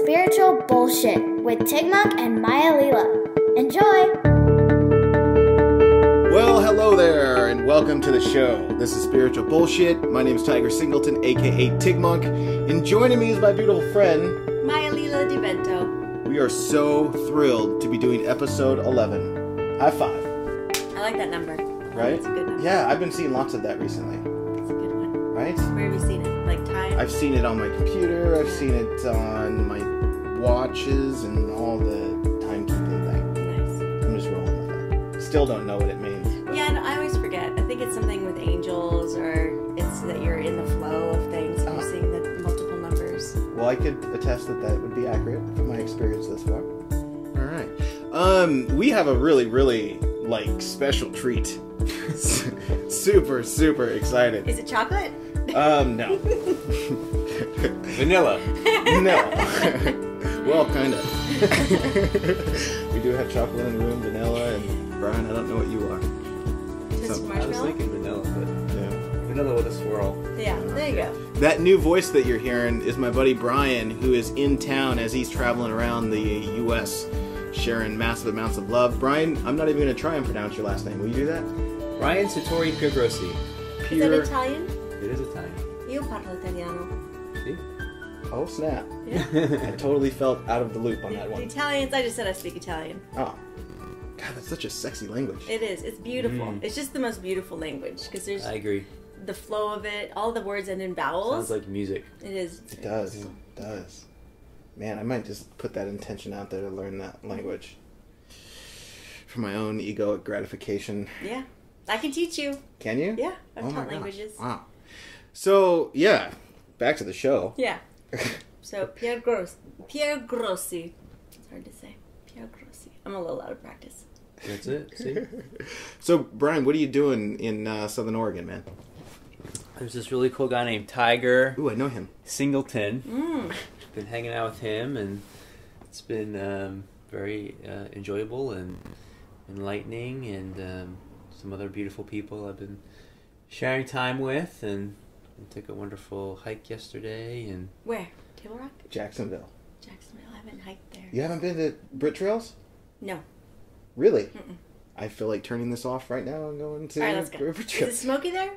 Spiritual Bullshit with Tigmonk and Maya Lila. Enjoy! Well, hello there, and welcome to the show. This is Spiritual Bullshit. My name is Tiger Singleton, aka Tigmonk, and joining me is my beautiful friend, Maya Lila di Vento. We are so thrilled to be doing episode 11. High five. I like that number. Right? It's a good number. Yeah, I've been seeing lots of that recently. It's a good one. Right? Where have you seen it? Like time? I've seen it on my computer, I've seen it on my watches, and all the timekeeping thing. Nice. I'm just rolling with it. Still don't know what it means. Yeah, I always forget. I think it's something with angels, or it's that you're in the flow of things and you're seeing the multiple numbers. Well, I could attest that that would be accurate from my experience thus far. All right. We have a really, special treat. super excited. Is it chocolate? No. Vanilla. No. Well, kind of. We do have chocolate in the room, vanilla, and Brian, I don't know what you are. Just I was marshmallow? thinking vanilla, but Yeah. vanilla with a swirl. Yeah, there you go. That new voice that you're hearing is my buddy Brian, who is in town as he's traveling around the U.S. sharing massive amounts of love. Brian, I'm not even going to try and pronounce your last name. Will you do that? Brian Piergrossi. Is that Italian? It is Italian. Io parlo italiano. See? Oh, snap. Yeah. I totally felt out of the loop on that The one. Italians, I just said I speak Italian. Oh. God, that's such a sexy language. It is. It's beautiful. Mm. It's just the most beautiful language because there's I agree. the flow of it. All the words end in vowels. Sounds like music. It is. It does. It does. Man, I might just put that intention out there to learn that language. For my own egoic gratification. Yeah. I can teach you. Can you? Yeah. I've Oh my taught gosh. languages. Wow. So, yeah. Back to the show. Yeah. So, Piergrossi. It's hard to say. Piergrossi. I'm a little out of practice. That's it. See? So, Brian, what are you doing in Southern Oregon, man? There's this really cool guy named Tiger Ooh, I know him. Singleton. Mm. Been hanging out with him, and it's been very enjoyable and enlightening, and some other beautiful people I've been sharing time with, and took a wonderful hike yesterday. And Where? Table Rock? Jacksonville. Jacksonville. I haven't hiked there. You haven't been to Brit Trails? No. Really? Mm-mm. I feel like turning this off right now and going to All right, let's go. Brit Is it Trails. smoky there?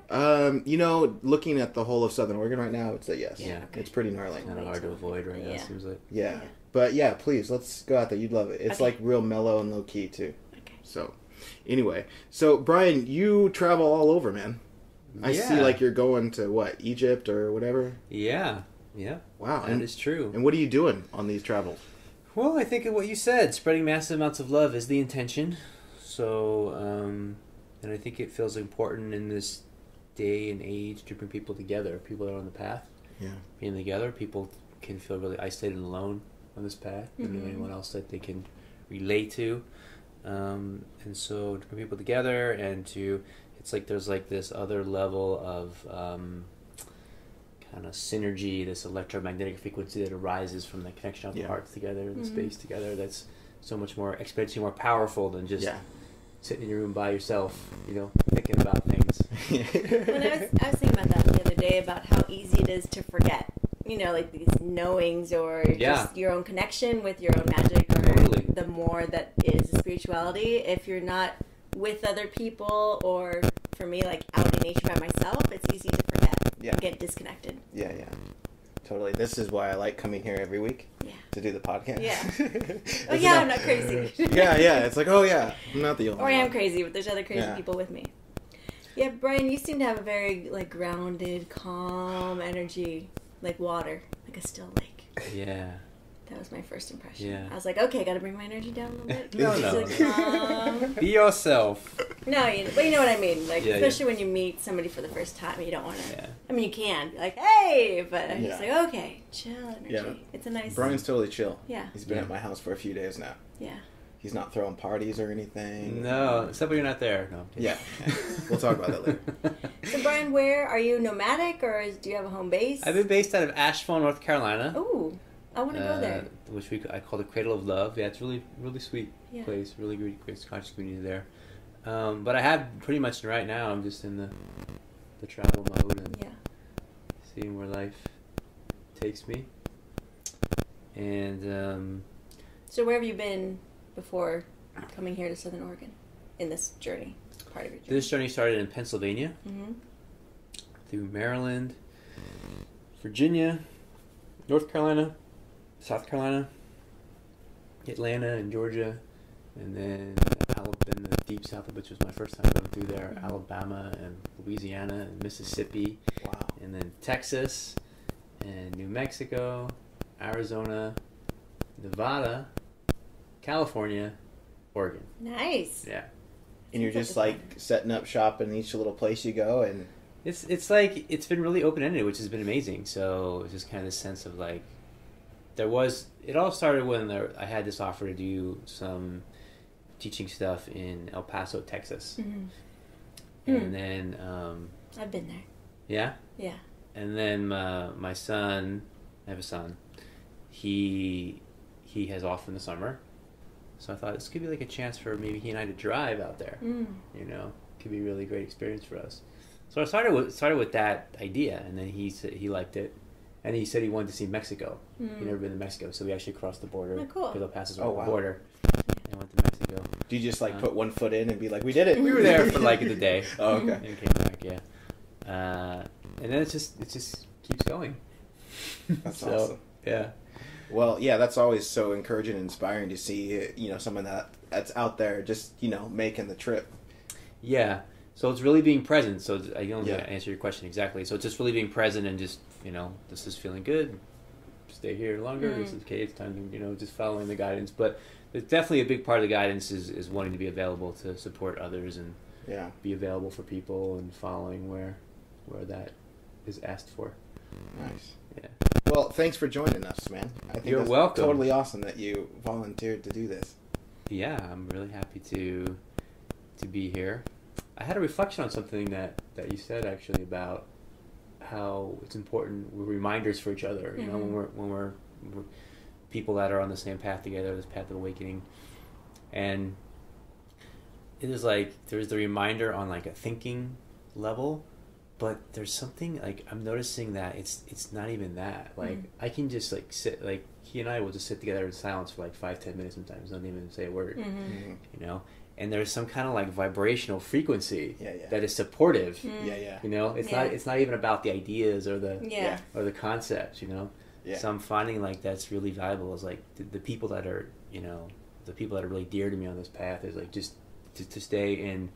Looking at the whole of Southern Oregon right now, it's a yes. Yeah. It's pretty gnarly. kind of hard to avoid right now, Yeah. seems like. Yeah. Yeah. But yeah, please, let's go out there. You'd love it. It's Okay. like real mellow and low key too. Okay. So, anyway. So, Brian, you travel all over, man. I see Yeah. like you're going to, what, Egypt or whatever? Yeah. Wow. That is true. And what are you doing on these travels? Well, I think of what you said. Spreading massive amounts of love is the intention. So, and I think it feels important in this day and age to bring people together. People that are on the path, Yeah. being together. People can feel really isolated and alone on this path. Mm-hmm. And anyone else that they can relate to. And so to bring people together and to, it's like there's like this other level of kind of synergy, this electromagnetic frequency that arises from the connection of the Yeah. hearts together and the Mhm. space together. That's so much more exponentially more powerful than just Yeah. sitting in your room by yourself, thinking about things. When I was thinking about that the other day about how easy it is to forget. Like these knowings or Yeah. just your own connection with your own magic or Totally. the more that is spirituality. If you're not with other people or for me like out in nature by myself, it's easy to forget Yeah. and get disconnected. Yeah. Totally. This is why I like coming here every week Yeah. to do the podcast. Yeah. It's Oh yeah, not- I'm not crazy. yeah. It's like, oh yeah, I'm not the only Or I one. am crazy, but there's other crazy Yeah. people with me. Yeah, Brian, you seem to have a very like grounded, calm energy, like water, like a still lake. Yeah. That was my first impression. Yeah. I was like, okay, gotta bring my energy down a little bit. No, Just, no. like, calm. Be yourself. No, but you know what I mean. Like, Yeah, especially when you meet somebody for the first time, you don't want to. Yeah. I mean, you can be like, hey, but I'm just Yeah. like, okay, chill energy. Yeah. It's a nice. Brian's totally chill. Yeah. He's been Yeah. at my house for a few days now. Yeah. He's not throwing parties or anything. No, except when you're not there. No. I'm kidding. Yeah. We'll talk about that later. So, Brian, where are you nomadic or do you have a home base? I've been based out of Asheville, North Carolina. Ooh, I want to go there. Which I call the Cradle of Love. Yeah, it's really sweet Yeah. place. Really great conscious community there. But I have pretty much right now. I'm just in the travel mode and Yeah. seeing where life takes me. And So where have you been before coming here to Southern Oregon in this journey? Part of your journey. this journey started in Pennsylvania, Mm-hmm. through Maryland, Virginia, North Carolina, South Carolina, Atlanta, and Georgia, and then in the deep south, which was my first time going through there, Mm-hmm. Alabama and Louisiana and Mississippi, Wow. and then Texas and New Mexico, Arizona, Nevada, California, Oregon. Nice. Yeah. And you're just like setting up shop in each little place you go, and It's like it's been really open ended, which has been amazing. So it's just kind of this sense of like it all started when I had this offer to do some teaching stuff in El Paso, Texas, Mm-hmm. and then I've been there. yeah, Yeah. and then my son, I have a son, he has off in the summer, so I thought this could be like a chance for maybe he and I to drive out there. Mm. You know, could be a really great experience for us. So I started with that idea, and then he said he liked it, and he said he wanted to see Mexico. Mm. He'd never been to Mexico, so we actually crossed the border. Oh, cool. Because El Paso's Oh, over wow. the border, and went to Mexico. do you just like put one foot in and be like, we did it? We were there for like the day. Oh, okay. And came back, yeah. And then it just keeps going. That's So, awesome. Yeah. Well, yeah, that's always so encouraging and inspiring to see, someone that's out there just, making the trip. Yeah. So it's really being present. So I don't Yeah. answer your question exactly. So it's just really being present and just, this is feeling good. Stay here longer. This is okay. It's time to, just following the guidance. But it's definitely a big part of the guidance is wanting to be available to support others and Yeah. be available for people and following where that is asked for. Nice. Yeah. Well, thanks for joining us, man. I think You're that's welcome. Totally awesome that you volunteered to do this. Yeah, I'm really happy to be here. I had a reflection on something that you said actually about how it's important we're reminders for each other. You know, when we're people that are on the same path together, this path of awakening, and it is like there's the reminder on like a thinking level, but there's something like I'm noticing that it's not even that. Like I can just like sit, like he and I will just sit together in silence for like 5-10 minutes sometimes, don't even say a word. Mm-hmm. You know, and there's some kind of like vibrational frequency Yeah. that is supportive. Yeah. You know, it's Yeah. not even about the ideas or the Yeah. or the concepts. You know, Yeah. so I'm finding like that's really valuable. Is like the people that are the people that are really dear to me on this path is like just to stay in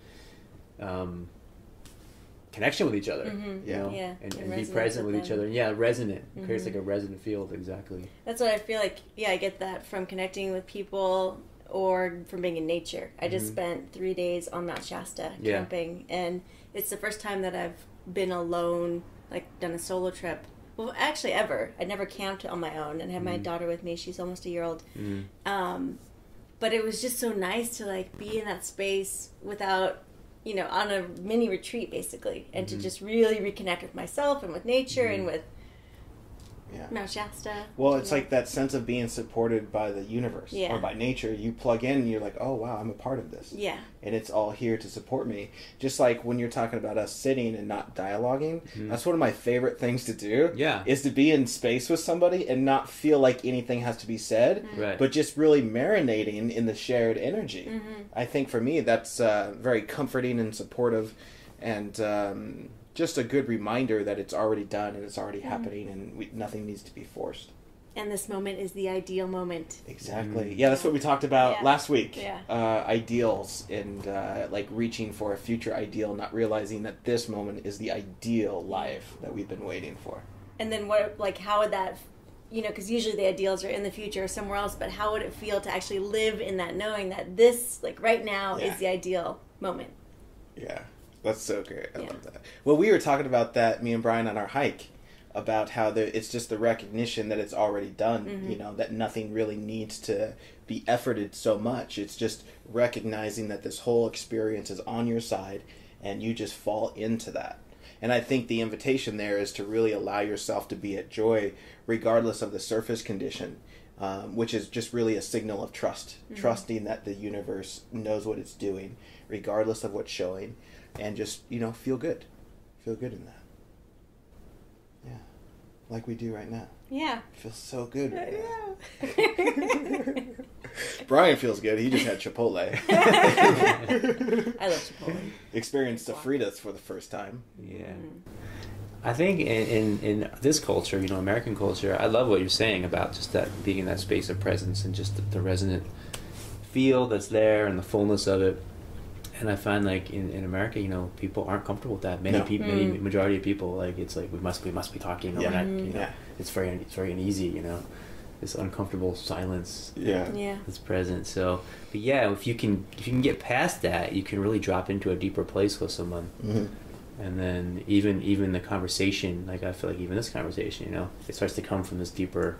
connection with each other. Mm-hmm. Yeah. Yeah. And be resonance present with each them. other. Yeah, resonant. It creates like a resonant field. Exactly. That's what I feel like. Yeah, I get that from connecting with people or from being in nature. I just spent 3 days on Mount Shasta Yeah. camping, and it's the first time that I've been alone, like done a solo trip. Well, actually, ever. I never camped on my own, and had my daughter with me. She's almost a year old. But it was just so nice to like be in that space without, on a mini retreat basically, and to just really reconnect with myself and with nature and with Yeah. Mount Shasta. Well, it's like that sense of being supported by the universe Yeah. or by nature. You plug in and you're like, oh, wow, I'm a part of this. Yeah. And it's all here to support me. Just like when you're talking about us sitting and not dialoguing, that's one of my favorite things to do. Yeah. Is to be in space with somebody and not feel like anything has to be said, Right. but just really marinating in the shared energy. I think for me, that's very comforting and supportive, and just a good reminder that it's already done and it's already happening, and nothing needs to be forced. And this moment is the ideal moment. Exactly. Yeah, that's what we talked about Yeah. last week. Yeah. Ideals and like reaching for a future ideal, not realizing that this moment is the ideal life that we've been waiting for. And then how would that, because usually the ideals are in the future or somewhere else, but how would it feel to actually live in that, knowing that this, like right now, Yeah. is the ideal moment? Yeah, that's so great. I Yeah. love that. Well, we were talking about that, me and Brian, on our hike, about how it's just the recognition that it's already done, that nothing really needs to be efforted so much. It's just recognizing that this whole experience is on your side and you just fall into that. And I think the invitation there is to really allow yourself to be at joy regardless of the surface condition, which is just really a signal of trust, trusting that the universe knows what it's doing regardless of what's showing, and just, feel good. Feel good in that. Yeah. like we do right now. Yeah. It feels so good right now. Yeah. Brian feels good. He just had Chipotle. I love Chipotle. Experienced the Fritas for the first time. Yeah. I think in this culture, you know, American culture, I love what you're saying about just that being in that space of presence and just the resonant feel that's there and the fullness of it. And I find like in America, you know, people aren't comfortable with that. Many people, majority of people, like it's like we must be talking. Yeah. You know, it's very uneasy. You know, this uncomfortable silence. Yeah. That's present. So, but yeah, if you can get past that, you can really drop into a deeper place with someone. Mm-hmm. And then even the conversation, like I feel like even this conversation, you know, it starts to come from this deeper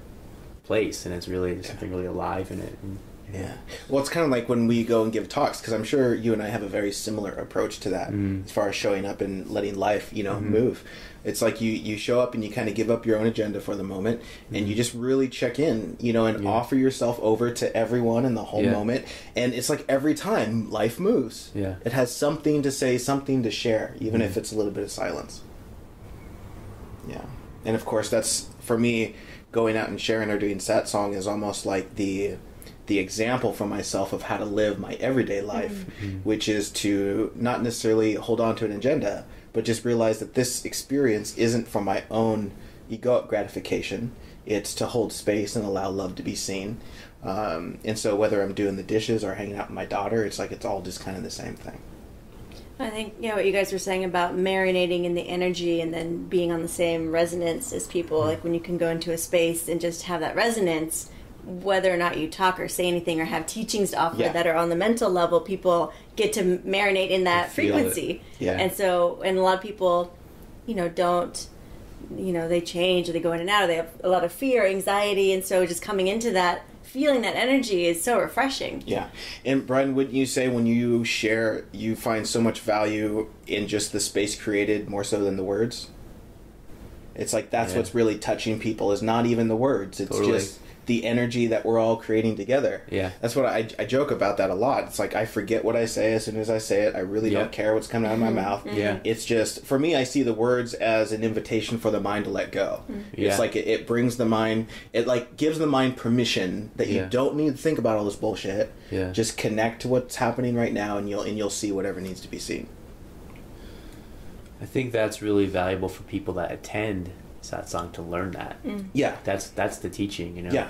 place, and it's really there's something really alive in it. And, yeah. Well, it's kind of like when we go and give talks, because I'm sure you and I have a very similar approach to that as far as showing up and letting life, you know, move. It's like you show up and you kind of give up your own agenda for the moment and you just really check in, you know, and offer yourself over to everyone in the whole moment. And it's like every time life moves. Yeah. It has something to say, something to share, even if it's a little bit of silence. Yeah. And of course, that's, for me, going out and sharing or doing Sat Song is almost like the example for myself of how to live my everyday life, which is to not necessarily hold on to an agenda, but just realize that this experience isn't for my own egoic gratification. It's to hold space and allow love to be seen. And so whether I'm doing the dishes or hanging out with my daughter, it's like it's all just kind of the same thing. I think, you know, what you guys were saying about marinating in the energy and then being on the same resonance as people, like when you can go into a space and just have that resonance, whether or not you talk or say anything or have teachings to offer that are on the mental level, people get to marinate in that frequency. And so, and a lot of people, you know, don't, you know, they change or they go in and out, or they have a lot of fear, anxiety, and so just coming into that, feeling that energy is so refreshing. Yeah. And Brian, wouldn't you say when you share, you find so much value in just the space created more so than the words? It's like that's what's really touching people, is not even the words. It's just the energy that we're all creating together. Yeah. That's what I joke about that a lot. It's like I forget what I say as soon as I say it. I really don't care what's coming out of my mouth. Yeah. It's just, for me, I see the words as an invitation for the mind to let go. It's like it brings the mind, it like gives the mind permission that you don't need to think about all this bullshit. Yeah. Just connect to what's happening right now, and you'll see whatever needs to be seen. I think that's really valuable for people that attend satsang to learn that. Yeah. That's the teaching, you know. Yeah.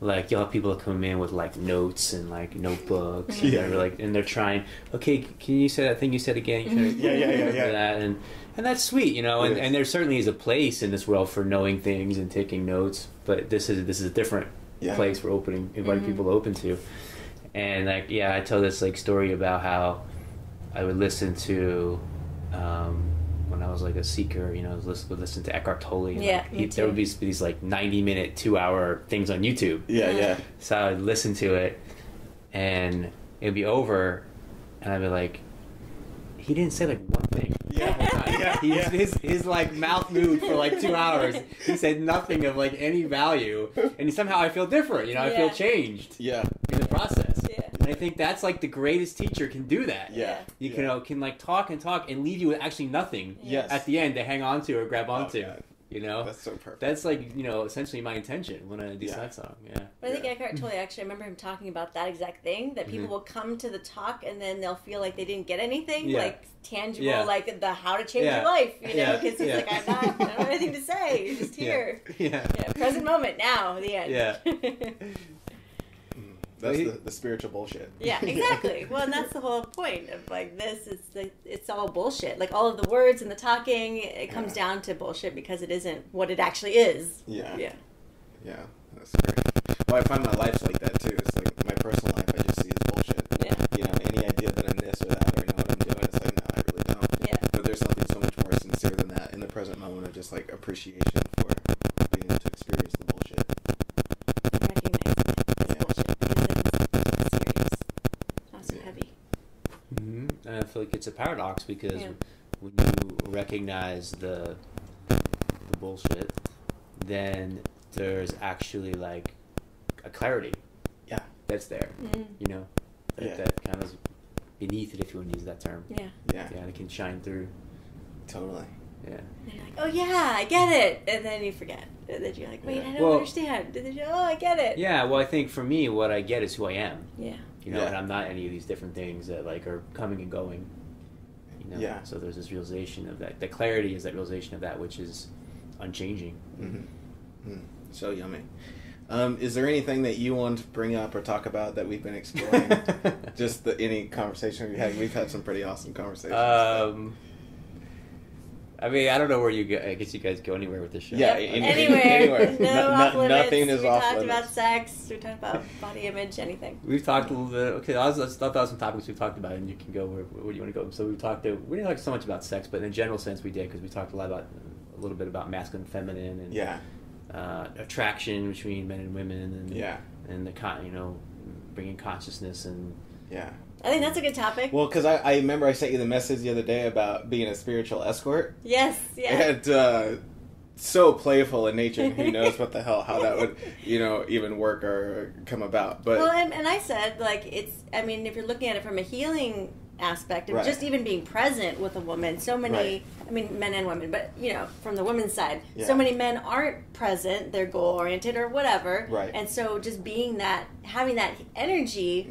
Like you'll have people that come in with like notes and like notebooks, and they're like, and they're trying. Okay, can you say that thing you said again? Yeah. That, and that's sweet, you know. And there certainly is a place in this world for knowing things and taking notes, but this is a different place we're inviting people to open to. And like, I tell this like story about how I would listen to. When I was like a seeker, you know, would listen to Eckhart Tolle. And there would be these like 90-minute, 2-hour things on YouTube. Yeah. So I would listen to it, and it'd be over, and I'd be like, he didn't say like one thing. His like mouth moved for like 2 hours. He said nothing of like any value, and somehow I feel different. You know, I feel changed. Yeah. In the process. And I think that's like the greatest teacher can do that. You can like talk and leave you with actually nothing at the end to hang on to or grab onto. You know? That's so perfect. That's like, you know, essentially my intention when I do that song. But I think Eckhart Tolle, actually, I remember him talking about that exact thing, that people will come to the talk and then they'll feel like they didn't get anything, like tangible, like the how to change your life, you know? Because he's like, I don't have anything to say. You're just here. Present moment, now, the end. That's the spiritual bullshit. Yeah, exactly. Well, and that's the whole point of like this. It's all bullshit. Like all of the words and the talking, it comes down to bullshit because it isn't what it actually is. Yeah. That's great. Well, I find my life's like that too. It's like my personal life, I just see as bullshit. You know, any idea that I'm this or that or know what I'm doing, it's like, no, I really don't. But there's something so much more sincere than that in the present moment of just like appreciation for being able to experience the bullshit. And I feel like it's a paradox because when you recognize the bullshit, then there's actually like a clarity that's there, you know, that kind of beneath it, if you want to use that term. And it can shine through. Totally. Yeah. And you're like, oh yeah, I get it, and then you forget, and then you're like, wait, I don't understand, and then you're, oh, I get it. Yeah. Well, I think for me, what I get is who I am. Yeah. You know, and I'm not any of these different things that like are coming and going. You know. Yeah. So there's this realization of that. The clarity is that realization of that which is unchanging. So yummy. Is there anything that you want to bring up or talk about that we've been exploring? Just any conversation we've had. We've had some pretty awesome conversations. I mean, I don't know where you go. I guess you guys go anywhere with this show. Yeah, anywhere. No off limits. Nothing is off limits. We talked about sex. We talked about body image. Anything. We've talked a little bit. Okay, let's thought that was some topics we've talked about, and you can go where do you want to go. So we didn't talk so much about sex, but in a general sense we did, because we talked a little bit about masculine, and feminine, and attraction between men and women, and the bringing consciousness and I think that's a good topic. Well, because I remember I sent you the message the other day about being a spiritual escort. Yes, And so playful in nature, and who knows what the hell, how that would, even work or come about. But well, and I said, like, if you're looking at it from a healing aspect of just even being present with a woman, so many, men and women, but, from the women's side, so many men aren't present, they're goal-oriented or whatever. Right. And so just being that, having that energy,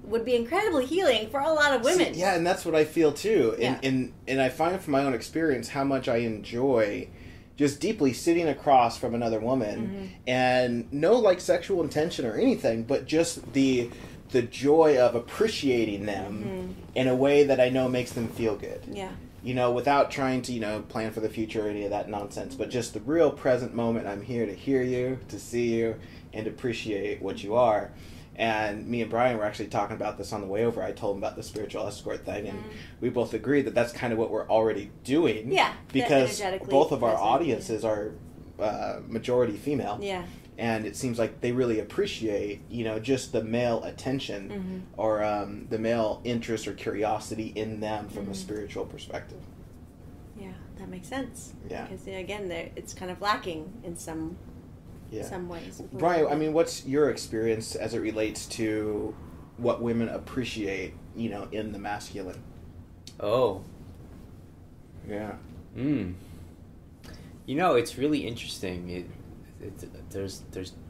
would be incredibly healing for a lot of women. See, and that's what I feel too. And I find from my own experience how much I enjoy just deeply sitting across from another woman, and no like sexual intention or anything, but just the joy of appreciating them in a way that I know makes them feel good. Yeah. Without trying to, plan for the future or any of that nonsense, but just the real present moment. I'm here to hear you, to see you, and appreciate what you are. And me and Brian were actually talking about this on the way over. I told him about the spiritual escort thing, and we both agreed that that's kind of what we're already doing. Yeah. Because both of our audiences are majority female. Yeah. And it seems like they really appreciate, just the male attention or the male interest or curiosity in them from a spiritual perspective. Yeah, that makes sense. Yeah. Because, again, it's kind of lacking in some ways. Brian, what's your experience as it relates to what women appreciate, in the masculine? Oh. Yeah. It's really interesting. There's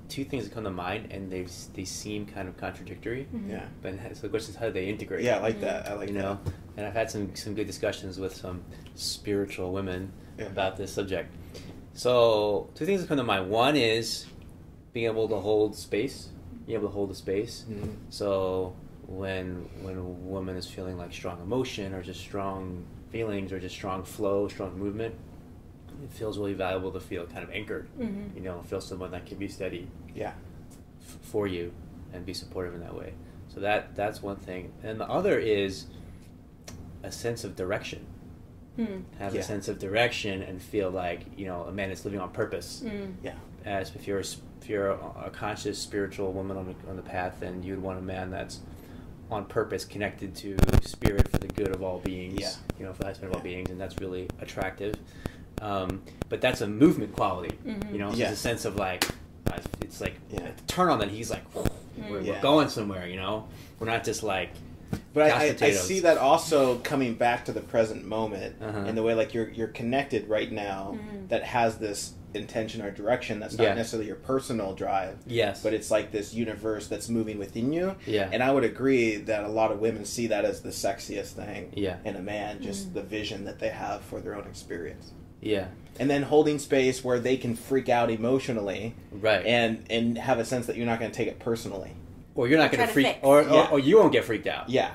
two things that come to mind, and they seem kind of contradictory. Yeah. But so the question is, how do they integrate? Yeah, I like that. I like that. And I've had some good discussions with some spiritual women about this subject. So two things that come to mind. One is being able to hold space. Being able to hold the space. So when a woman is feeling like strong emotion or just strong feelings or just strong flow, strong movement, it feels really valuable to feel kind of anchored. Feel someone that can be steady for you and be supportive in that way. So that's one thing. And the other is a sense of direction. Have a sense of direction and feel like, a man is living on purpose. As if you're a conscious spiritual woman on the path, then you'd want a man that's on purpose, connected to spirit for the good of all beings. For the highest of all beings, and that's really attractive. But that's a movement quality, so it's a sense of like, it's like turn on that he's like, we're going somewhere, we're not just like. But I see that also coming back to the present moment in the way like you're connected right now that has this intention or direction that's not necessarily your personal drive. Yes. But it's like this universe that's moving within you. Yeah. And I would agree that a lot of women see that as the sexiest thing in a man, just the vision that they have for their own experience. Yeah. And then holding space where they can freak out emotionally. Right. And have a sense that you're not going to take it personally. Or you're not going to freak, or you won't get freaked out. Yeah.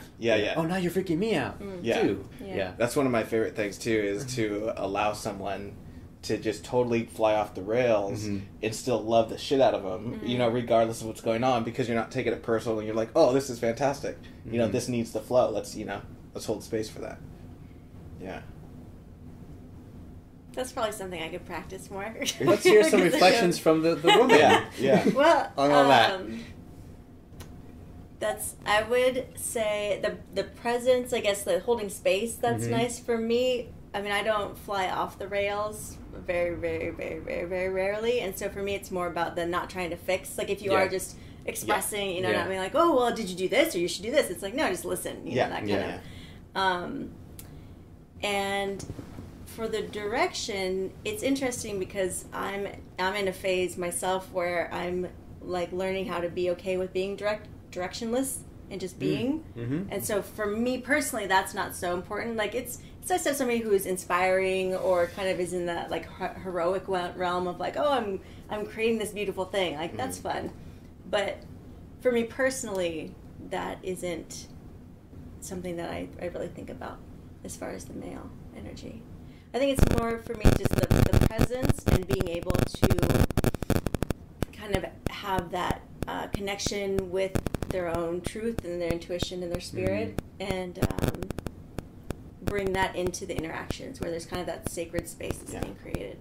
Oh, now you're freaking me out, too. Yeah. That's one of my favorite things, too, is to allow someone to just totally fly off the rails and still love the shit out of them, regardless of what's going on, because you're not taking it personal and you're like, oh, this is fantastic. This needs to flow. Let's hold space for that. Yeah. That's probably something I could practice more. Let's hear some reflections from the woman. Yeah. Well, on all that. I would say the presence, I guess, the holding space, that's nice for me. I mean, I don't fly off the rails very, very, very, very, very rarely. And so for me, it's more about the not trying to fix. Like if you are just expressing, not being like, oh, well, did you do this or you should do this? It's like, no, just listen, that kind of. And for the direction, it's interesting because I'm in a phase myself where I'm like learning how to be okay with being directionless and just being. Mm-hmm. And so for me personally, that's not so important. Like it's nice to have somebody who is inspiring or kind of is in that like heroic realm of like, oh, I'm creating this beautiful thing. Like that's fun. But for me personally, that isn't something that I really think about as far as the male energy. I think it's more for me just the presence and being able to kind of have that connection with their own truth and their intuition and their spirit, and bring that into the interactions where there's kind of that sacred space that's being created.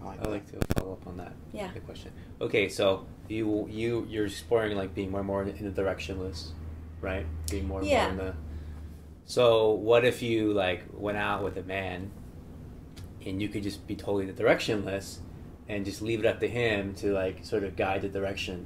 I'd like to follow up on that. Yeah. Good question. Okay, so you're exploring like being more and more in the directionless, right? Being more and more in the. So what if you like went out with a man, and you could just be totally the directionless, and just leave it up to him to like sort of guide the direction?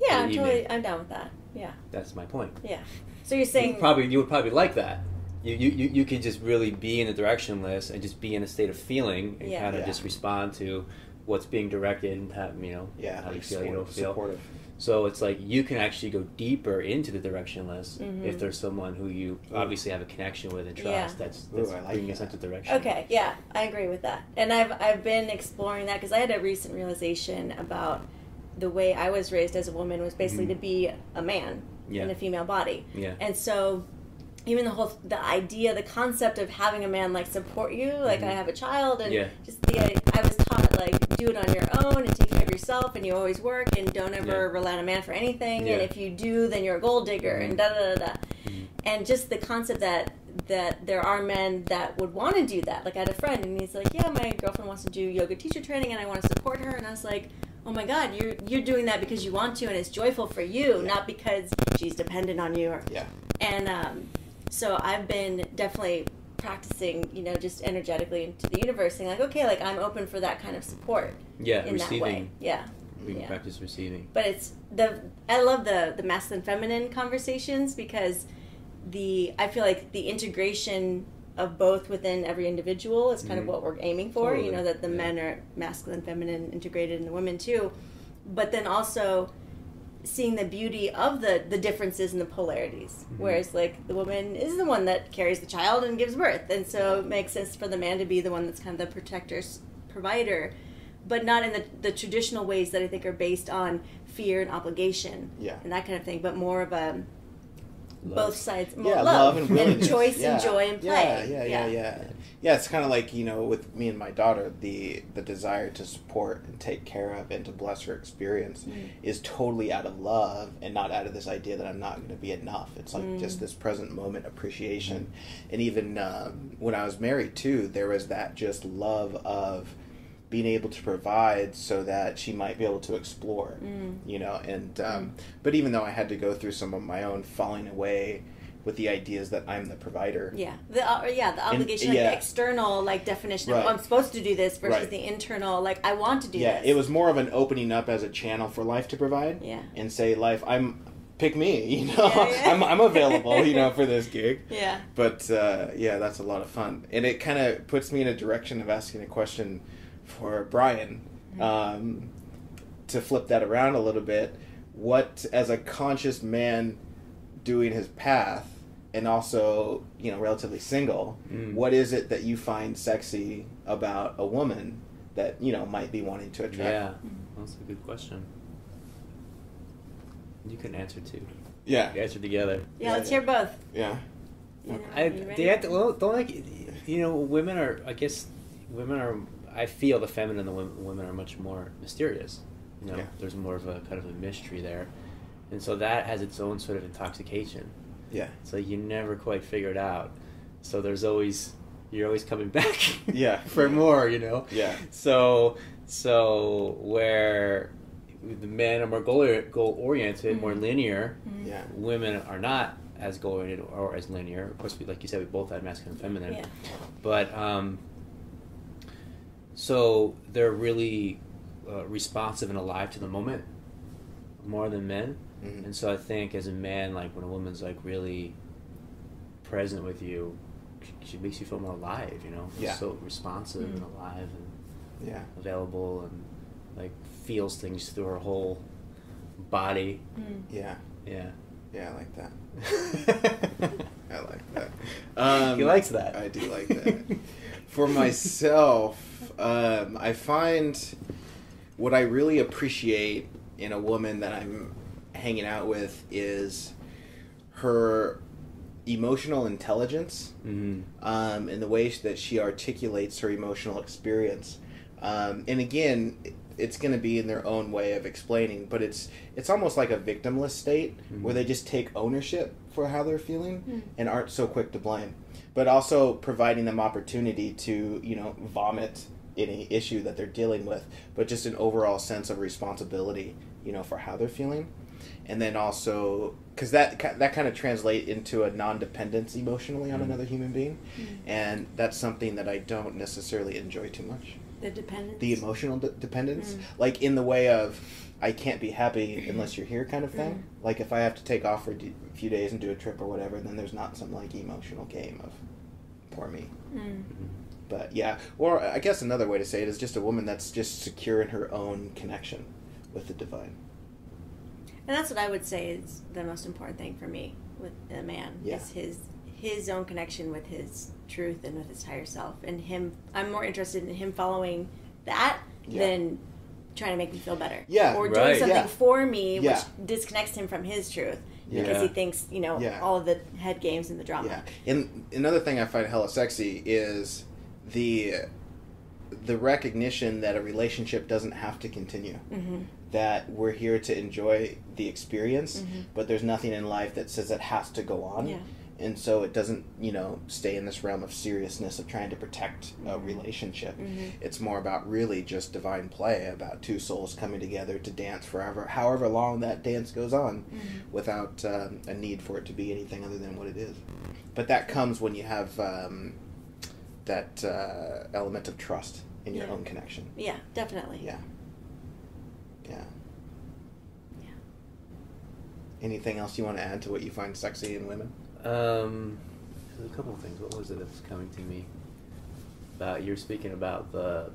Yeah, I'm down with that. Yeah. That's my point. Yeah. So you're saying you would probably like that. You can just really be in the directionless and just be in a state of feeling and kind of just respond to what's being directed and have, how you feel, you don't feel. Supportive. So it's like you can actually go deeper into the directionless if there's someone who you obviously have a connection with and trust. That's bringing a sense of direction. Okay, yeah, I agree with that. And I've been exploring that because I had a recent realization about the way I was raised as a woman was basically to be a man in a female body. Yeah. And so even the idea, the concept of having a man like support you, like I have a child, and just I was taught like do it on your own and take care of yourself, and you always work and don't ever rely on a man for anything, and if you do, then you're a gold digger and da da da da. And just the concept that there are men that would want to do that. Like I had a friend and he's like, yeah, my girlfriend wants to do yoga teacher training and I want to support her, and I was like, oh my God, you're doing that because you want to and it's joyful for you, not because she's dependent on you. And so I've been definitely practicing, just energetically into the universe, saying like, okay, like I'm open for that kind of support. Yeah, in receiving. That way. Yeah. We can practice receiving. But I love the masculine feminine conversations because I feel like the integration of both within every individual is kind of what we're aiming for. Totally. That the men are masculine, feminine, integrated in the women too. But then also seeing the beauty of the differences and the polarities. Whereas like the woman is the one that carries the child and gives birth. And so it makes sense for the man to be the one that's kind of the protector, provider, but not in the traditional ways that I think are based on fear and obligation and that kind of thing, but more of a both sides, more love and willingness. Choice and joy and play. Yeah, it's kind of like, with me and my daughter, the desire to support and take care of and to bless her experience is totally out of love and not out of this idea that I'm not going to be enough. It's like just this present moment appreciation. And even when I was married too, there was that just love of being able to provide so that she might be able to explore, and but even though I had to go through some of my own falling away with the ideas that I'm the provider. The obligation, the external definition of I'm supposed to do this versus the internal I want to do this. Yeah, it was more of an opening up as a channel for life to provide. And say, life, pick me, I'm available, for this gig. But that's a lot of fun, and it kind of puts me in a direction of asking a question for Brian, to flip that around a little bit. What, as a conscious man doing his path and also, relatively single, what is it that you find sexy about a woman that, might be wanting to attract? Yeah, that's a good question. You can answer too. Yeah. Answer together. Yeah, let's hear both. Yeah. Women are, I feel the feminine and the women are much more mysterious. There's more of a kind of a mystery there. And so that has its own sort of intoxication. Yeah. So you never quite figure it out. So you're always coming back for more, Yeah. So where the men are more goal-oriented, more linear, women are not as goal-oriented or as linear. Of course, like you said, we both have masculine and feminine. Yeah. But so they're really responsive and alive to the moment more than men. And so I think as a man, when a woman's really present with you, she makes you feel more alive, you know? Yeah. So responsive and alive and available and like feels things through her whole body. Yeah. Yeah. Yeah, I like that. I like that. He likes that. I do like that. For myself, I find what I really appreciate in a woman that I'm hanging out with is her emotional intelligence, and the way that she articulates her emotional experience. And again, it's going to be in their own way of explaining, but it's almost like a victimless state where they just take ownership for how they're feeling and aren't so quick to blame, but also providing them opportunity to, you know, vomit any issue that they're dealing with, but just an overall sense of responsibility, you know, for how they're feeling. And then also, because that kind of translates into a non-dependence emotionally on another human being, and that's something that I don't necessarily enjoy too much. The dependence? The emotional dependence. Like in the way of, I can't be happy unless you're here kind of thing. Like if I have to take off for a few days and do a trip or whatever, then there's not some like emotional game of, poor me. But yeah, or I guess another way to say it is just a woman that's just secure in her own connection with the divine. And that's what I would say is the most important thing for me with a man, is his own connection with his truth and with his higher self. And him, I'm more interested in him following that than trying to make me feel better. Yeah, or doing something for me, which Yeah. disconnects him from his truth. Yeah. Because he thinks, you know, all of the head games and the drama. Yeah. And another thing I find hella sexy is the recognition that a relationship doesn't have to continue. That we're here to enjoy the experience, but there's nothing in life that says it has to go on. Yeah. And so it doesn't, you know, stay in this realm of seriousness of trying to protect a relationship. It's more about really just divine play, about two souls coming together to dance forever, however long that dance goes on, without a need for it to be anything other than what it is. But that comes when you have that element of trust in your own connection. Yeah, definitely. Yeah. Anything else you want to add to what you find sexy in women? There's a couple of things. What was it that was coming to me? You're speaking about the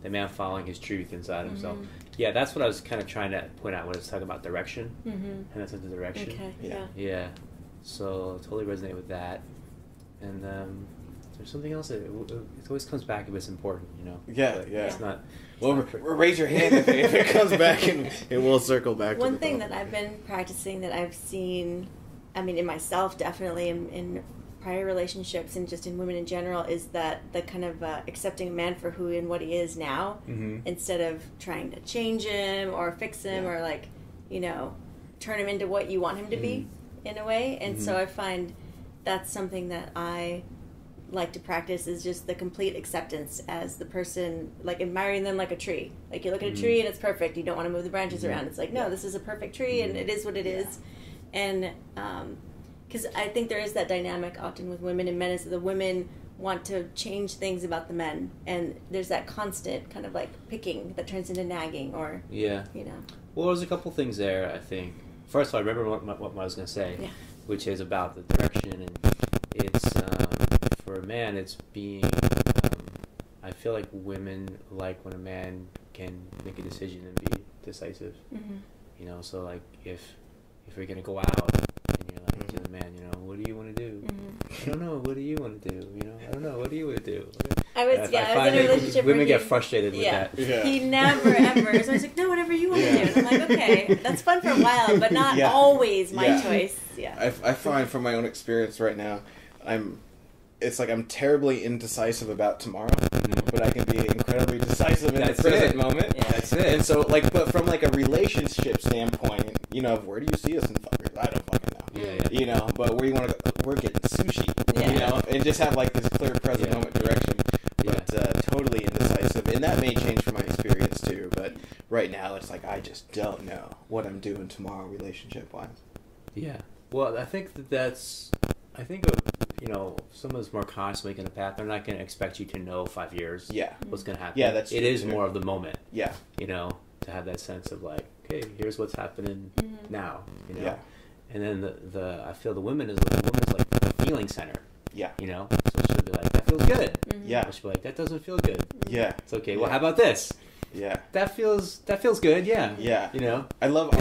man following his truth inside himself. Yeah, that's what I was kind of trying to point out when I was talking about direction, and that's into direction. Okay. Yeah. So totally resonate with that. And there's something else that it always comes back if it's important, you know. Yeah. It's not. Well, raise your hand if it comes back, and it will circle back. One to the thing thought. that I've been practicing that I've seen, I mean, in myself definitely, in prior relationships and just in women in general, is that the kind of accepting a man for who and what he is now, instead of trying to change him or fix him or like, you know, turn him into what you want him to be in a way. And so I find that's something that I like to practice, is just the complete acceptance as the person, like admiring them like a tree. Like you look at a tree and it's perfect, you don't want to move the branches around. It's like, no, this is a perfect tree and it is what it is. And because I think there is that dynamic often with women and men, is that the women want to change things about the men, and there's that constant kind of like picking that turns into nagging, or you know. Well, there's a couple things there, I think. First of all, I remember what I was going to say, which is about the direction, and it's for a man, it's being. I feel like women like when a man can make a decision and be decisive. You know, so like if we're gonna go out and you're like to the man, you know, what do you want to do? I don't know. What do you want to do? You know, I don't know. What do you want to do? I was in a relationship. Women get frustrated with that. Yeah. He never ever. So I was like, no, whatever you want to do. And I'm like, okay, that's fun for a while, but not always my choice. Yeah. I find from my own experience right now, it's like I'm terribly indecisive about tomorrow, but I can be incredibly decisive in the present moment. Yeah. That's it. And so, like, but from like a relationship standpoint, you know, where do you see us in 5 years? I don't fucking know. Yeah. You know, but where you want to go? We're getting sushi. Yeah. You know, and just have like this clear present moment direction. But totally indecisive, and that may change from my experience too. But right now, it's like I just don't know what I'm doing tomorrow, relationship wise. Yeah. Well, I think you know, someone's more constantly going to path. They're not going to expect you to know 5 years. What's going to happen. Yeah, that's true. It is more of the moment. Yeah. You know, to have that sense of like, okay, here's what's happening now. You know. Yeah. And then I feel the woman's like the feeling center. Yeah. You know? So she'll be like, that feels good. Yeah. Or she'll be like, that doesn't feel good. Yeah. It's okay. Well, how about this? Yeah. That feels good. Yeah. Yeah. You know? I love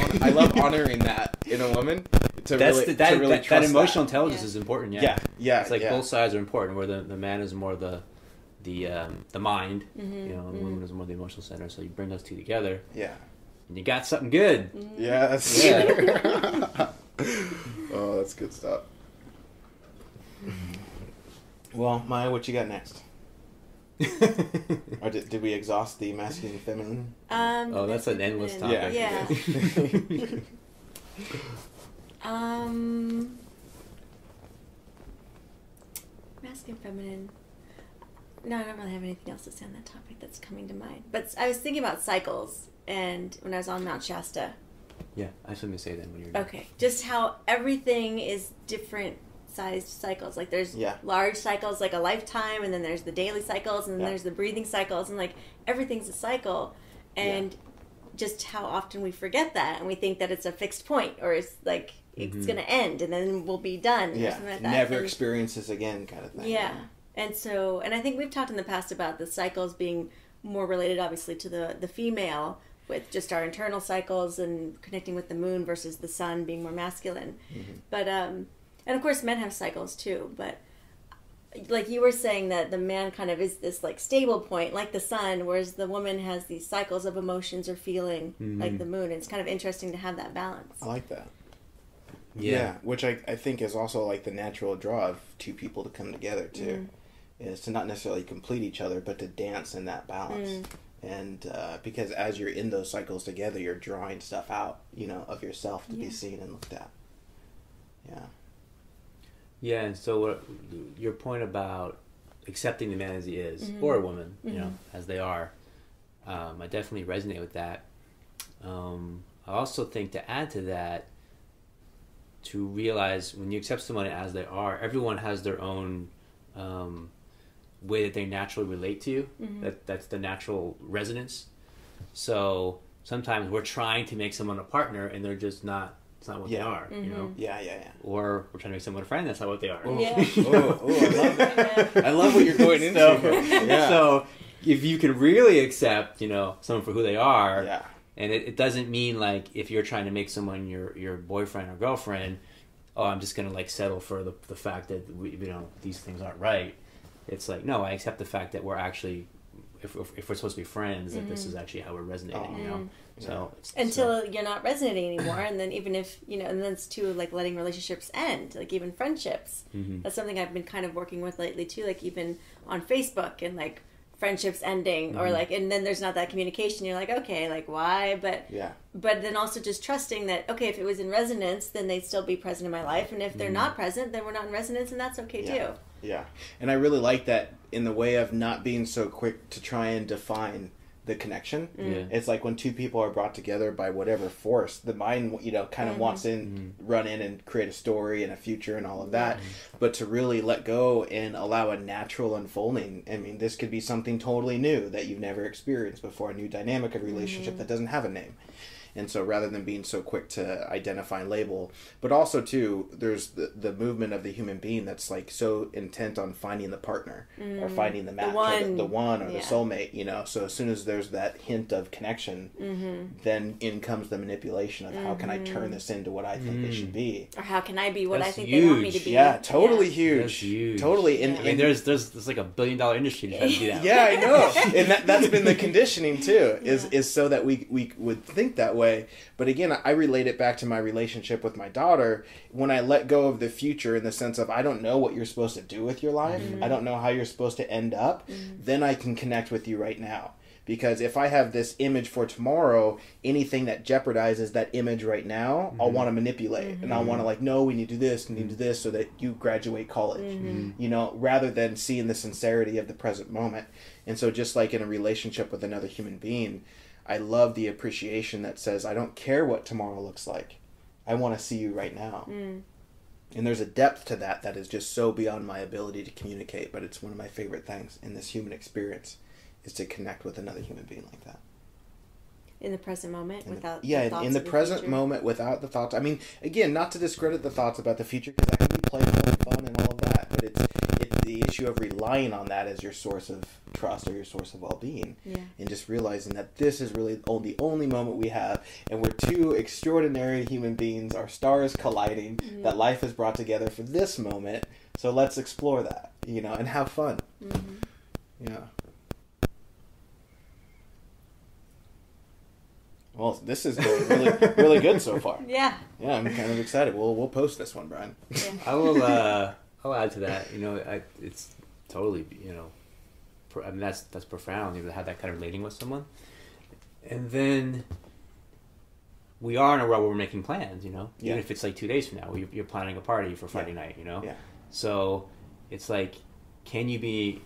honoring that in a woman. That emotional intelligence is important. Yeah. Yeah. It's like both sides are important. Where the man is more the mind, you know, and the woman is more the emotional center. So you bring those two together. Yeah. And you got something good. Yeah, that's true. Oh, that's good stuff. Well, Maya, what you got next? Or did we exhaust the masculine and feminine? That's an endless topic. Yeah. Masculine, feminine. No, I don't really have anything else to say on that topic that's coming to mind. But I was thinking about cycles, and when I was on Mount Shasta. Yeah, I have something to say then when you're done. Okay, just how everything is different sized cycles. Like there's large cycles, like a lifetime, and then there's the daily cycles, and then there's the breathing cycles, and like everything's a cycle. And just how often we forget that, and we think that it's a fixed point, or it's like it's going to end, and then we'll be done. Or something like that. Never experience this again kind of thing. Yeah. And so, and I think we've talked in the past about the cycles being more related, obviously, to the female, with just our internal cycles and connecting with the moon versus the sun being more masculine. But, and of course men have cycles too, but like you were saying that the man kind of is this like stable point, like the sun, whereas the woman has these cycles of emotions or feeling, like the moon. It's kind of interesting to have that balance. I like that. Yeah, which I think is also like the natural draw of two people to come together too. Is to not necessarily complete each other, but to dance in that balance. And because as you're in those cycles together, you're drawing stuff out, you know, of yourself to be seen and looked at. Yeah. Yeah, and so your point about accepting the man as he is, or a woman, you know, as they are, I definitely resonate with that. I also think to add to that, to realize when you accept someone as they are, everyone has their own way that they naturally relate to you. That's the natural resonance. So sometimes we're trying to make someone a partner and they're just not. It's not what they are. You know. Yeah. Or we're trying to make someone a friend. That's not what they are. I love that. I love what you're going into. So if you can really accept, you know, someone for who they are. Yeah. And it doesn't mean like if you're trying to make someone your boyfriend or girlfriend, oh, I'm just gonna like settle for the fact that these things aren't right. It's like, no, I accept the fact that we're actually, if we're supposed to be friends, that this is actually how we're resonating, you know? So until you're not resonating anymore, and then even if, you know, and then it's too, like, letting relationships end, like even friendships. That's something I've been kind of working with lately too, like even on Facebook and like friendships ending or like, and then there's not that communication. You're like, okay, like why? But then also just trusting that, okay, if it was in resonance, then they'd still be present in my life. And if they're not present, then we're not in resonance, and that's okay too. Yeah. And I really like that in the way of not being so quick to try and define the connection. It's like when two people are brought together by whatever force, the mind, you know, kind of wants run in and create a story and a future and all of that. But to really let go and allow a natural unfolding. I mean, this could be something totally new that you've never experienced before, a new dynamic of relationship that doesn't have a name. And so rather than being so quick to identify and label, but also too, there's the movement of the human being that's like so intent on finding the partner or finding the match, the one or the soulmate, you know. So as soon as there's that hint of connection, then in comes the manipulation of how can I turn this into what I think it should be, or how can I be what that's I think huge. They want me to be. Yeah, totally huge. That's huge. Totally. I mean, there's like $1 billion industry to try to do that. Yeah, I know. And that's been the conditioning too, is so that we would think that way. But again, I relate it back to my relationship with my daughter. When I let go of the future in the sense of I don't know what you're supposed to do with your life, I don't know how you're supposed to end up, then I can connect with you right now. Because if I have this image for tomorrow, anything that jeopardizes that image right now, I'll want to manipulate. And I'll want to like, no, we need to do this, we need to do this so that you graduate college. You know, rather than seeing the sincerity of the present moment. And so just like in a relationship with another human being, I love the appreciation that says, I don't care what tomorrow looks like. I want to see you right now. And there's a depth to that is just so beyond my ability to communicate. But it's one of my favorite things in this human experience is to connect with another human being like that. In the present moment, without the thoughts in the present future. moment without the thoughts. I mean, again, not to discredit the thoughts about the future, because that can be playful and fun and all of that. But issue of relying on that as your source of trust or your source of well-being. Yeah. And just realizing that this is really the only moment we have, and we're two extraordinary human beings, our stars colliding, that life has brought together for this moment. So let's explore that, and have fun. Yeah. Well, this is going really, really good so far. Yeah. Yeah, I'm kind of excited. We'll post this one, Brian. Yeah. I will. I'll add to that. It's totally. I mean, that's profound. To have that kind of relating with someone, and then we are in a world where we're making plans. Even if it's like 2 days from now, you're planning a party for Friday night. Yeah. So it's like, can you be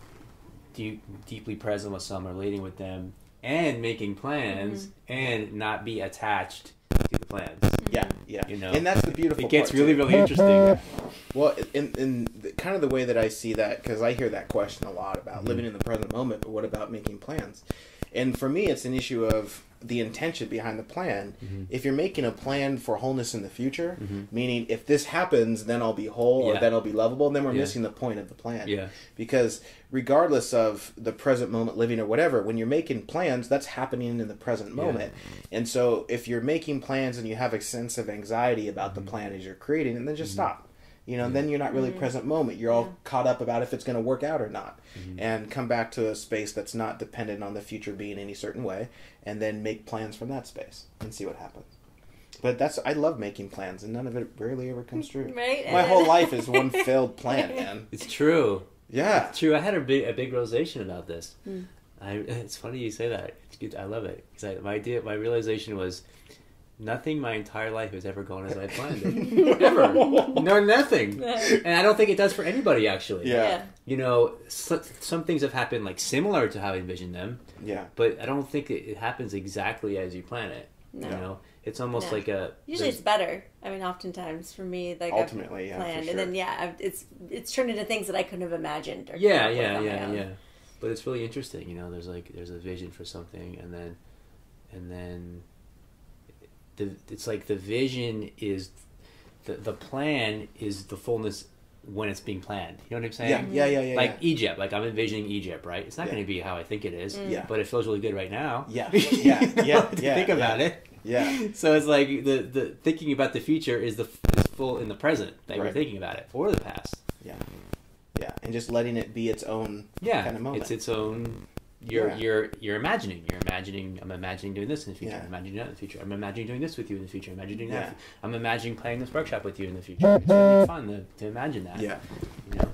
deeply present with someone, relating with them, and making plans, and not be attached to the plans? Yeah. And that's the beautiful part. It gets really, really interesting. Well, in kind of the way that I see that, because I hear that question a lot about living in the present moment, but what about making plans? And for me, it's an issue of the intention behind the plan. If you're making a plan for wholeness in the future, meaning if this happens, then I'll be whole, or then I'll be lovable, then we're missing the point of the plan. Yeah. Because regardless of the present moment living or whatever, when you're making plans, that's happening in the present moment. And so if you're making plans and you have a sense of anxiety about the plan as you're creating, and then just stop. Then you're not really present moment. You're all caught up about if it's going to work out or not. And come back to a space that's not dependent on the future being any certain way, and then make plans from that space and see what happens. But I love making plans, and none of it rarely ever comes true. Right? My whole life is one failed plan, man. It's true. Yeah. It's true. I had a big realization about this. It's funny you say that. It's good. I love it. Because my realization was, nothing my entire life has ever gone as I planned it. Ever. No, nothing. And I don't think it does for anybody, actually. Yeah. Some things have happened like similar to how I envisioned them. Yeah. But I don't think it happens exactly as you plan it. No. It's almost like a... Usually it's better. I mean, oftentimes for me, like ultimately, I've planned, for sure. and then it's turned into things that I couldn't have imagined. Or Yeah. But it's really interesting. There's a vision for something, and then it's like the vision is the plan is the fullness when it's being planned. You know what I'm saying? Yeah. Like Egypt, like I'm envisioning Egypt, right? It's not going to be how I think it is, but it feels really good right now. Yeah. Think about it. Yeah. So it's like the thinking about the future is full in the present that we're thinking about it, or the past. Yeah. And just letting it be its own kind of moment. It's its own. You're imagining. I'm imagining doing this in the future. I'm imagining that in the future. I'm imagining doing this with you in the future. I'm imagining that. I'm imagining playing this workshop with you in the future. It's really fun to imagine that. Yeah.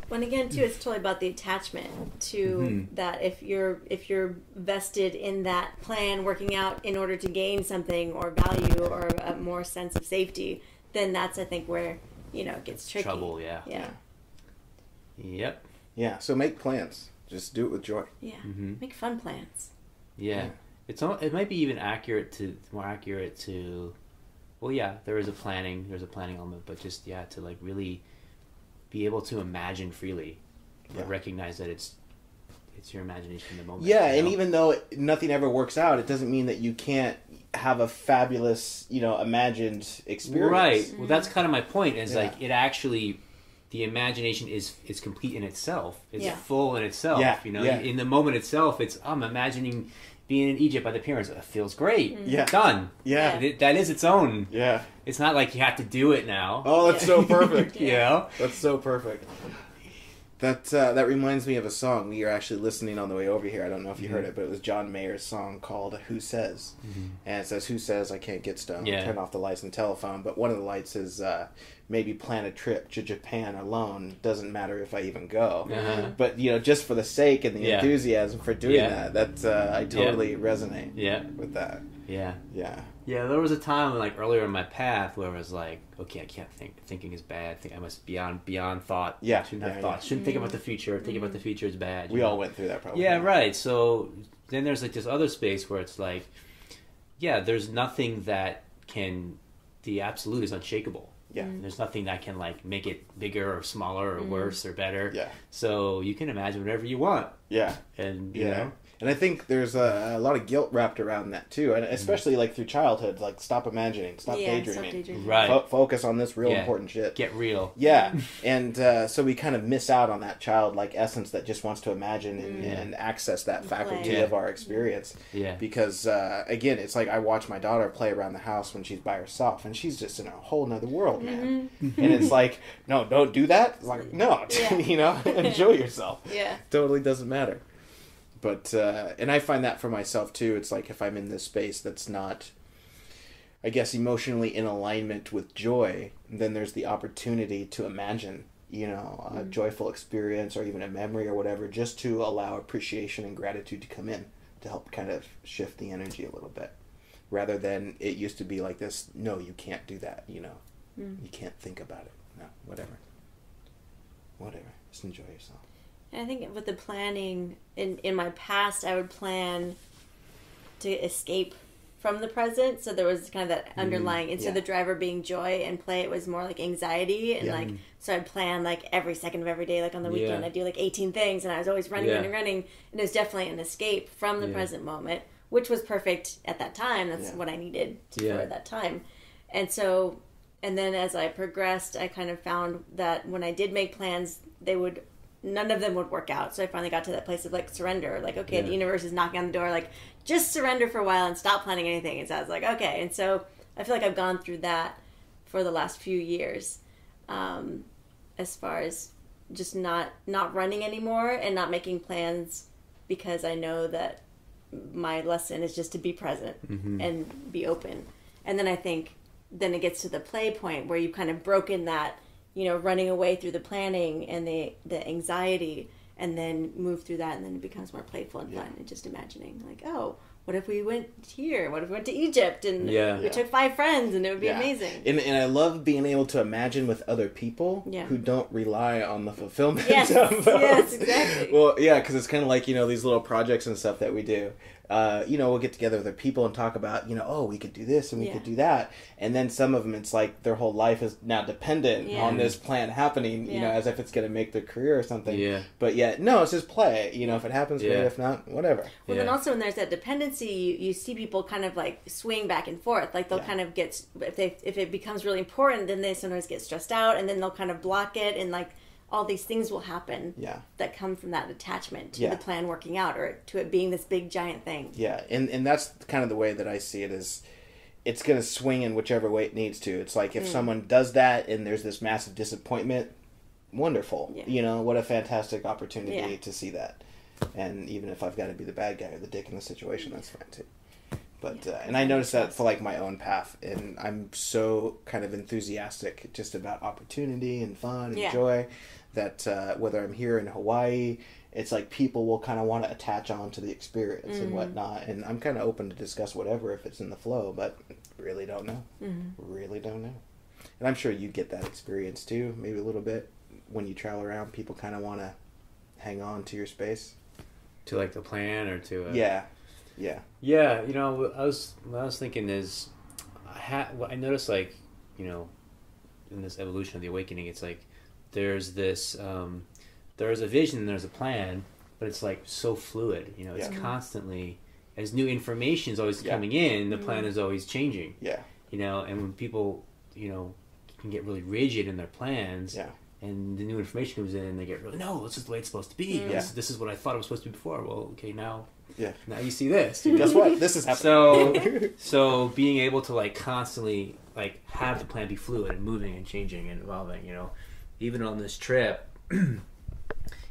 When again, too, it's totally about the attachment to that. If you're vested in that plan working out in order to gain something or value or a more sense of safety, then that's, I think, where it gets tricky. Trouble. Yeah. Yep. Yeah. So make plans. Just do it with joy. Yeah. Make fun plans. Yeah. It might be even more accurate to. Well, yeah, there's a planning element, but just to like really be able to imagine freely, but recognize that it's your imagination in the moment. Yeah, and even though nothing ever works out, it doesn't mean that you can't have a fabulous, imagined experience. Right. Well, that's kind of my point. Is like it actually. The imagination is complete in itself. It's full in itself. In the moment itself, I'm imagining being in Egypt by the pyramids. It feels great. Yeah. Done. Yeah. That is its own. Yeah. It's not like you have to do it now. Oh, that's so perfect. Yeah. That's so perfect. That reminds me of a song we are actually listening on the way over here. I don't know if you heard it, but it was John Mayer's song called "Who Says," and it says, "Who says I can't get stoned? Turn off the lights and telephone." But one of the lights is maybe plan a trip to Japan alone. Doesn't matter if I even go. But just for the sake and the enthusiasm for doing that I totally resonate. With that. Yeah. Yeah. Yeah, there was a time like earlier in my path where I was like, okay, I can't think. Thinking is bad. I must beyond thought. Yeah. Shouldn't have thoughts. Shouldn't think about the future. Thinking about the future is bad. We all went through that probably. Yeah, right. So then there's like this other space where it's like, there's nothing that the absolute is unshakable. Yeah. There's nothing that can like make it bigger or smaller or worse or better. Yeah. So you can imagine whatever you want. Yeah. And you know. And I think there's a lot of guilt wrapped around that too, and especially like through childhood, like stop imagining, stop daydreaming, right? Focus on this real important shit. Get real. Yeah, and so we kind of miss out on that childlike essence that just wants to imagine and access that faculty of our experience. Yeah. Because again, it's like I watch my daughter play around the house when she's by herself, and she's just in a whole nother world, man. And it's like, no, don't do that. It's like, no, you know, enjoy yourself. Yeah. Totally doesn't matter. But, and I find that for myself too. It's like if I'm in this space that's not, I guess, emotionally in alignment with joy, then there's the opportunity to imagine, you know, a joyful experience or even a memory or whatever, just to allow appreciation and gratitude to come in to help kind of shift the energy a little bit. Rather than it used to be like this, no, you can't do that, you know. You can't think about it. No, whatever. Just enjoy yourself. I think with the planning, in my past, I would plan to escape from the present. So there was kind of that underlying, instead of the driver being joy and play, it was more like anxiety. And like, so I'd plan like every second of every day, like on the weekend, I'd do like 18 things. And I was always running. And it was definitely an escape from the present moment, which was perfect at that time. That's what I needed for that time. And so, and then as I progressed, I kind of found that when I did make plans, none of them would work out. So I finally got to that place of like surrender. Like, okay, the universe is knocking on the door. Like, just surrender for a while and stop planning anything. And so I was like, okay. And so I feel like I've gone through that for the last few years, as far as just not running anymore and not making plans, because I know that my lesson is just to be present and be open. And then I think then it gets to the play point where you've kind of broken that, you know, running away through the planning and the anxiety, and then move through that, and then it becomes more playful and fun, and just imagining like, oh, what if we went here? What if we went to Egypt and we took 5 friends, and it would be amazing. And I love being able to imagine with other people who don't rely on the fulfillment yes. of those. Yes, exactly. Well, yeah, because it's kind of like, you know, these little projects and stuff that we do. You know, we'll get together with other people and talk about, you know, oh, we could do this and we could do that. And then some of them, it's like their whole life is now dependent on this plan happening, you know, as if it's going to make their career or something. Yeah. But yet, no, it's just play. You know, if it happens, great. If not, whatever. Well, then also when there's that dependency, you see people kind of like swing back and forth. Like they'll kind of get, if it becomes really important, then they sometimes get stressed out, and then they'll kind of block it, and like, all these things will happen that come from that attachment to the plan working out, or to it being this big giant thing. Yeah, and that's kind of the way that I see it, is it's going to swing in whichever way it needs to. It's like if someone does that and there's this massive disappointment, wonderful. Yeah. You know, what a fantastic opportunity to see that. And even if I've got to be the bad guy or the dick in the situation, that's fine too. But and I noticed that for like my own path, and I'm so kind of enthusiastic just about opportunity and fun and joy, that whether I'm here in Hawaii, it's like people will kind of want to attach on to the experience and whatnot, and I'm kind of open to discuss whatever if it's in the flow, but really don't know. Really don't know. And I'm sure you get that experience too, maybe a little bit, when you travel around, people kind of want to hang on to your space. To like the plan, or to... Yeah, you know, what I was thinking is, I noticed, like, you know, in this evolution of the awakening, it's like, there's this, there's a vision, there's a plan, but it's like so fluid, you know, it's constantly, as new information is always coming in, the plan is always changing. Yeah. You know, and when people, you know, can get really rigid in their plans, and the new information comes in, and they get really, no, this is the way it's supposed to be. This is what I thought it was supposed to be before. Well, okay, now you see this. Guess what? This is happening. So being able to like constantly like have the plan be fluid and moving and changing and evolving, you know, even on this trip,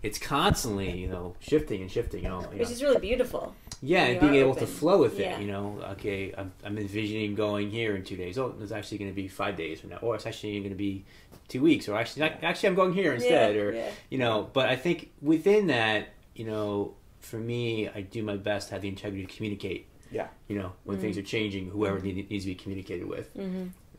it's constantly, you know, shifting and shifting. You know, which is really beautiful. Yeah, and being able to flow with it, you know, okay, I'm envisioning going here in 2 days. Oh, it's actually going to be 5 days from now. Or it's actually going to be 2 weeks. Or actually I'm going here instead. You know, but I think within that, you know, for me, I do my best to have the integrity to communicate. Yeah. You know, when things are changing, whoever needs to be communicated with.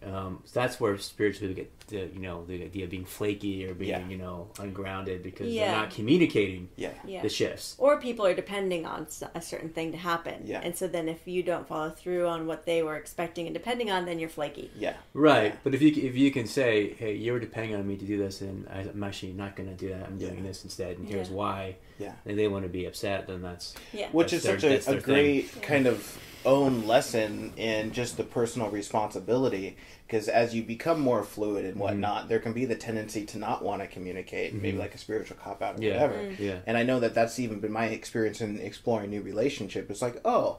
So that's where spiritually we get the idea of being flaky or being ungrounded because they're not communicating the shifts. Or people are depending on a certain thing to happen, and so then if you don't follow through on what they were expecting and depending on, then you're flaky. But if you can say, hey, you're depending on me to do this, and I'm actually not going to do that. I'm doing this instead, and here's why. And they want to be upset, then that's which is such a great kind of own lesson in just the personal responsibility, because as you become more fluid and whatnot, there can be the tendency to not want to communicate, maybe like a spiritual cop-out or whatever. And I know that's even been my experience in exploring new relationship. It's like, oh,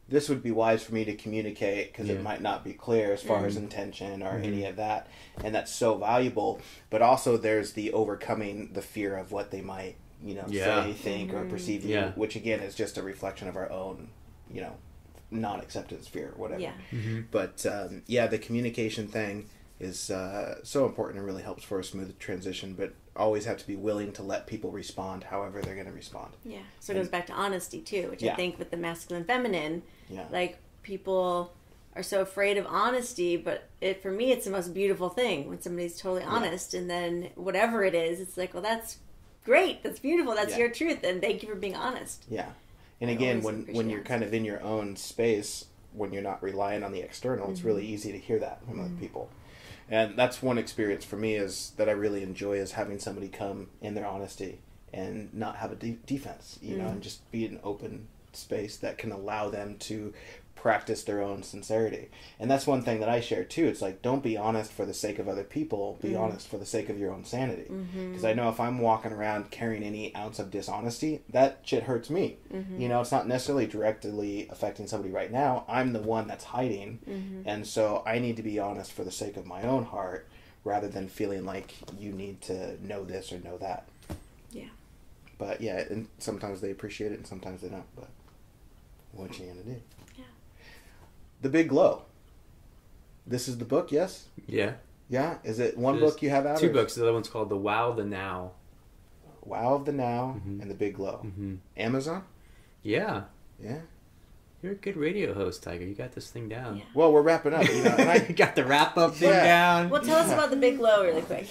this would be wise for me to communicate because it might not be clear as far as intention or any of that, and that's so valuable. But also there's the overcoming the fear of what they might say, think, or perceive you, which again is just a reflection of our own non-acceptance fear or whatever. But the communication thing is so important and really helps for a smooth transition, but always have to be willing to let people respond however they're going to respond. So it goes back to honesty too, which I think with the masculine feminine, like people are so afraid of honesty, but for me it's the most beautiful thing when somebody's totally honest, and then whatever it is, it's like, well, that's great, that's beautiful, that's your truth, and thank you for being honest. And again, when you're kind of in your own space, when you're not relying on the external, it's really easy to hear that from other people. And that's one experience for me is that I really enjoy, is having somebody come in their honesty and not have a defense, and just be an open space that can allow them to practice their own sincerity. And that's one thing that I share too. It's like, don't be honest for the sake of other people, be honest for the sake of your own sanity. Because I know if I'm walking around carrying any ounce of dishonesty, that shit hurts me. It's not necessarily directly affecting somebody right now. I'm the one that's hiding. And so I need to be honest for the sake of my own heart, rather than feeling like you need to know this or know that. But and sometimes they appreciate it and sometimes they don't. But what you gonna do? The Big Glow. This is the book, yes? Yeah. Is it one book you have out? Two books. The other one's called The Wow of the Now. Wow of the Now and The Big Glow. Amazon? Yeah. You're a good radio host, Tiger. You got this thing down. Well, we're wrapping up. And I got the wrap-up thing down. Well, tell us about The Big Glow really quick.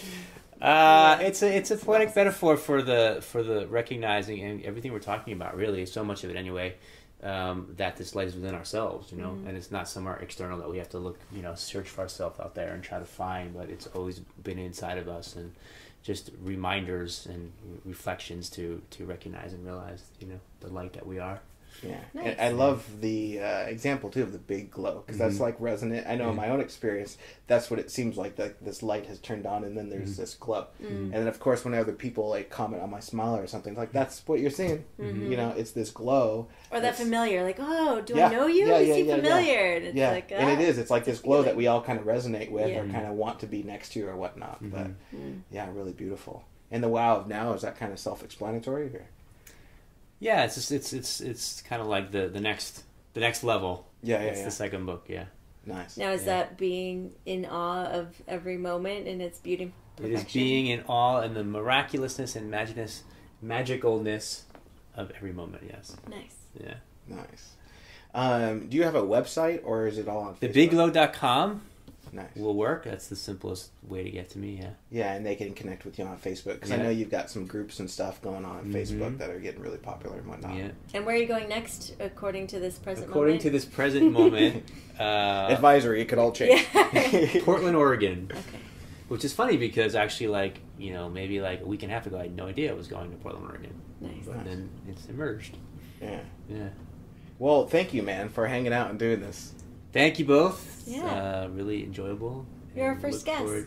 It's a poetic metaphor for the recognizing and everything we're talking about. Really, so much of it anyway. That this light is within ourselves, and it's not somewhere external that we have to look, search for ourselves out there and try to find, but it's always been inside of us, and just reminders and reflections to recognize and realize, the light that we are. Nice. And I love the example too of the big glow, because that's like resonant. I know in my own experience, that's what it seems like this light has turned on, and then there's this glow. And then of course when other people like comment on my smile or something, like that's what you're seeing. It's this glow, or that familiar, like, oh, do I know you? You seem familiar. And it's like, and it is. It's like this glow that we all kind of resonate with or kind of want to be next to or whatnot. But really beautiful. And the wow of now, is that kind of self-explanatory? Or? Yeah, it's kind of like the next level. It's the second book. Nice. Now is that being in awe of every moment and its beauty and perfection? It is being in awe and the miraculousness and magicalness of every moment. Yes. Nice. Yeah. Nice. Do you have a website, or is it all on Facebook? TheBigGlow.com. Nice. Will work. That's the simplest way to get to me. And they can connect with you on Facebook, because I know you've got some groups and stuff going on Facebook that are getting really popular and whatnot. And where are you going next, according to this present moment? According to this present moment, advisory, it could all change. Portland, Oregon. Okay. Which is funny because actually, maybe like a week and a half ago, I had no idea I was going to Portland, Oregon. Nice. But then it's emerged. Yeah. Well, thank you, man, for hanging out and doing this. Thank you both. Yeah. Really enjoyable. You're our first guest.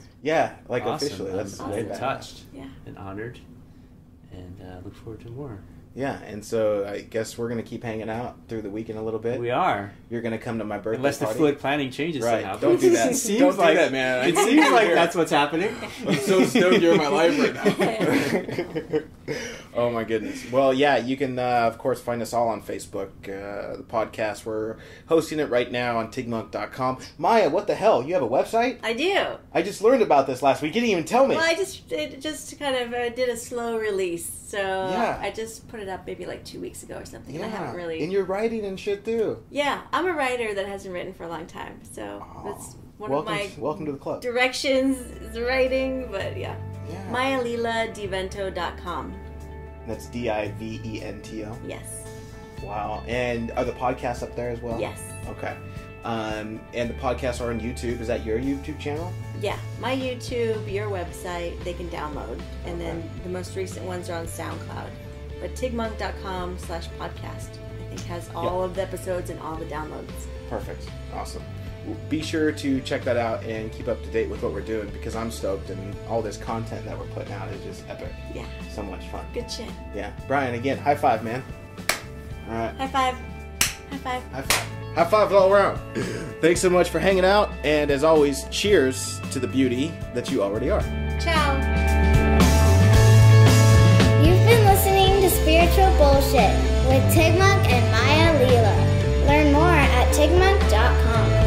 Like awesome. officially. That's I'm way touched Yeah. and honored, and look forward to more. Yeah, and so I guess we're going to keep hanging out through the weekend a little bit. We are. You're going to come to my birthday Unless the party. fluid planning changes somehow. Don't do that. Don't do that, man. It seems like that's what's happening. I'm so stoked you're in my life right now. Oh my goodness. Well, you can of course find us all on Facebook, the podcast. We're hosting it right now on tigmonk.com. Maya, what the hell? You have a website? I do. I just learned about this last week. You didn't even tell me. Well, I just kind of did a slow release, so I just put it up maybe like 2 weeks ago or something. And I haven't really. And you're writing and shit too. Yeah, I'm a writer that hasn't written for a long time, so welcome to the club. directions is writing, but yeah. Yeah. MayaLilaDiVento.com. That's DIVENTO. Yes. Wow. And are the podcasts up there as well? Yes. Okay. And the podcasts are on YouTube. Is that your YouTube channel? Yeah. My YouTube, your website, they can download. And then the most recent ones are on SoundCloud. But tigmonk.com/podcast, I think, has all of the episodes and all the downloads. Perfect. Awesome. Well, be sure to check that out and keep up to date with what we're doing, because I'm stoked, and all this content that we're putting out is just epic. Yeah. So much fun. Good shit. Yeah. Brian, again, high five, man. All right. High five. High five. High five. High five all around. Thanks so much for hanging out, and as always, cheers to the beauty that you already are. Ciao. You've been listening to Spiritual Bullshit with Tigmonk and Maya Lila. Learn more at tigmonk.com.